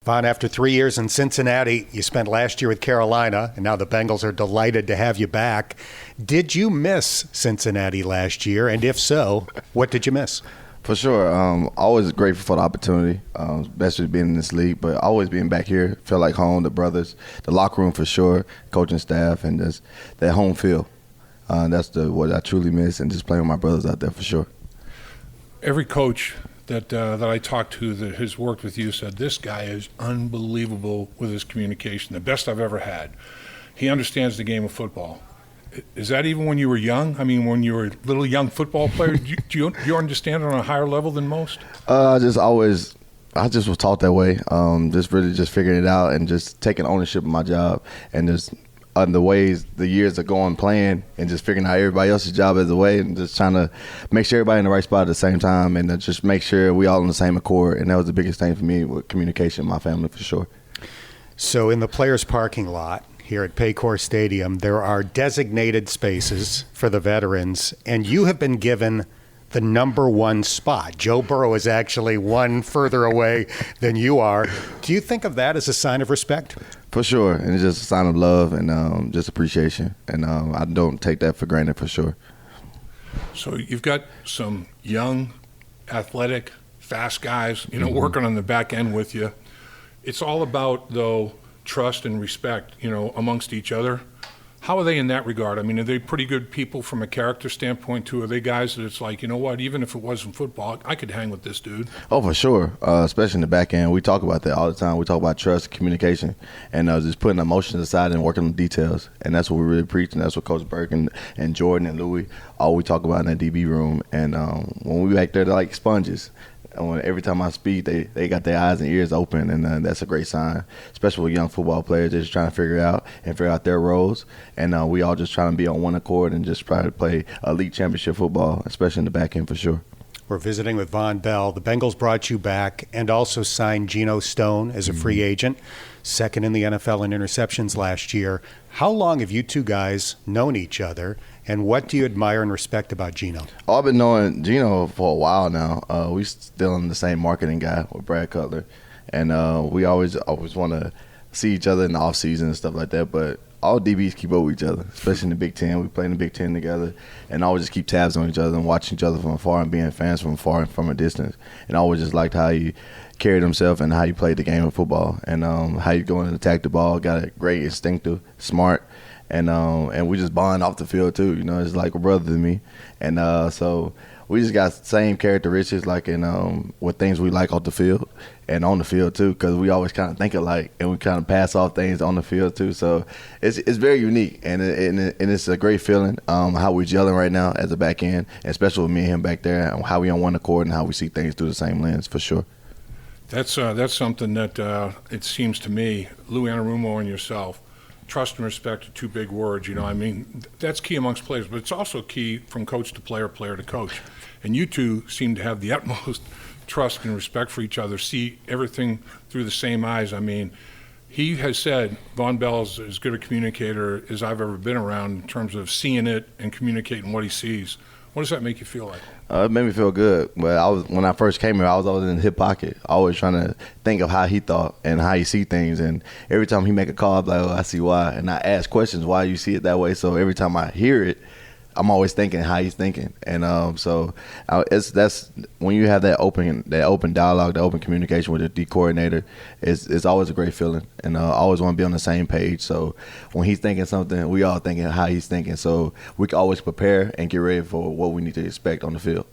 Vonn, after 3 years in Cincinnati, you spent last year with Carolina, and now the Bengals are delighted to have you back. Did you miss Cincinnati last year? And if so, what did you miss? For sure. Always grateful for the opportunity, especially being in this league, but always being back here, feel like home, the brothers, the locker room for sure, coaching staff, and just that home feel. That's what I truly miss, and just playing with my brothers out there for sure. Every coach that I talked to that has worked with you said, this guy is unbelievable with his communication, the best I've ever had. He understands the game of football. Is that even when you were young? I mean, when you were a little young football player, do you understand it on a higher level than most? I just was taught that way. Just figuring it out and just taking ownership of my job and just the ways the years are going playing and just figuring out everybody else's job as a way and just trying to make sure everybody in the right spot at the same time and just make sure we all on the same accord. And that was the biggest thing for me with communication in my family for sure. So in the players' parking lot here at Paycor Stadium, there are designated spaces for the veterans, and you have been given the number one spot. Joe Burrow is actually one further away than you are. Do you think of that as a sign of respect? For sure, and it's just a sign of love and just appreciation, and I don't take that for granted for sure. So you've got some young, athletic, fast guys, working on the back end with you. It's all about, though, trust and respect, amongst each other. How are they in that regard? I mean, are they pretty good people from a character standpoint, too? Are they guys that it's like, you know what, even if it wasn't football, I could hang with this dude? Oh, for sure, especially in the back end. We talk about that all the time. We talk about trust, communication, and just putting emotions aside and working on the details. And that's what we really preach, and that's what Coach Burke and Jordan and Louis, all we talk about in that DB room. And when we back there, they're like sponges. And every time I speak, they got their eyes and ears open, and that's a great sign, especially with young football players just trying to figure out their roles. And we all just trying to be on one accord and just try to play elite championship football, especially in the back end for sure. We're visiting with Vonn Bell. The Bengals brought you back and also signed Gino Stone as a free agent, second in the NFL in interceptions last year. How long have you two guys known each other, and what do you admire and respect about Gino? I've been knowing Gino for a while now. We still in the same marketing guy with Brad Cutler, and we always want to see each other in the offseason and stuff like that, but all DBs keep up with each other, especially in the Big Ten. We play in the Big Ten together, and always just keep tabs on each other and watching each other from afar and being fans from afar and from a distance. And I always just liked how he carried himself and how he played the game of football and how you go and attack the ball. Got a great instinctive, smart, and we just bond off the field too. It's like a brother to me, and so we just got the same characteristics, like in what things we like off the field and on the field too, because we always kind of think alike and we kind of pass off things on the field too. So it's very unique, and it's a great feeling how we're gelling right now as a back end, and especially with me and him back there, and how we on one accord and how we see things through the same lens for sure. That's something that it seems to me, Lou Anarumo and yourself, trust and respect are two big words. I mean, that's key amongst players, but it's also key from coach to player, player to coach. And you two seem to have the utmost trust and respect for each other, see everything through the same eyes. I mean, he has said Vonn Bell is as good a communicator as I've ever been around in terms of seeing it and communicating what he sees. What does that make you feel like? It made me feel good. But when I first came here, I was always in the hip pocket, always trying to think of how he thought and how he see things. And every time he make a call, I'm like, I see why. And I ask questions why you see it that way. So every time I hear it, I'm always thinking how he's thinking. And that's when you have that open dialogue, that open communication with the D coordinator, it's always a great feeling. And I always want to be on the same page. So when he's thinking something, we all thinking how he's thinking. So we can always prepare and get ready for what we need to expect on the field.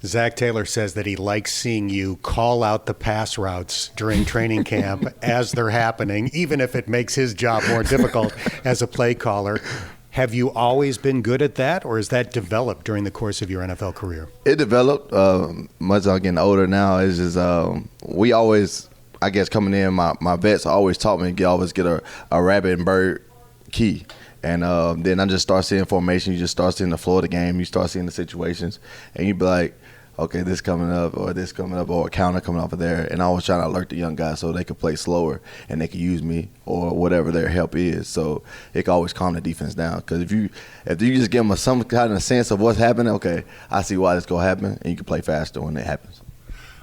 Zach Taylor says that he likes seeing you call out the pass routes during training camp as they're happening, even if it makes his job more difficult as a play caller. Have you always been good at that, or has that developed during the course of your NFL career? It developed. Much as I'm getting older now, it's just we always, I guess, coming in, my vets always taught me to always get a rabbit and bird key. And then I just start seeing formation. You just start seeing the flow of the game. You start seeing the situations. And you be like, okay, this coming up, or a counter coming off of there. And I was trying to alert the young guys so they could play slower and they could use me or whatever their help is. So it can always calm the defense down. Because if you just give them some kind of sense of what's happening, okay, I see why this going to happen, and you can play faster when it happens.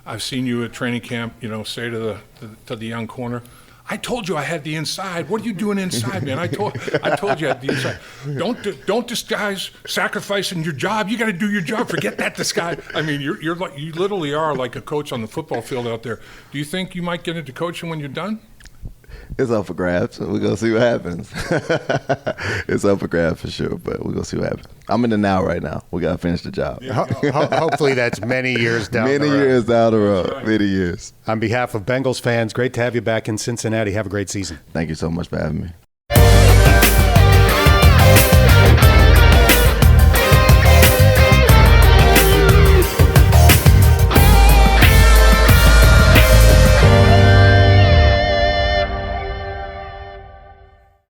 I've seen you at training camp, say to the young corner, I told you I had the inside. What are you doing inside, man? I told you I had the inside. Don't disguise sacrificing your job. You got to do your job. Forget that disguise. I mean, you literally are like a coach on the football field out there. Do you think you might get into coaching when you're done? It's up for grabs. We're going to see what happens. It's up for grabs for sure, but we're going to see what happens. I'm in the now right now. We got to finish the job. Hopefully that's many years down the road. Many years down the road. Right. Many years. On behalf of Bengals fans, great to have you back in Cincinnati. Have a great season. Thank you so much for having me.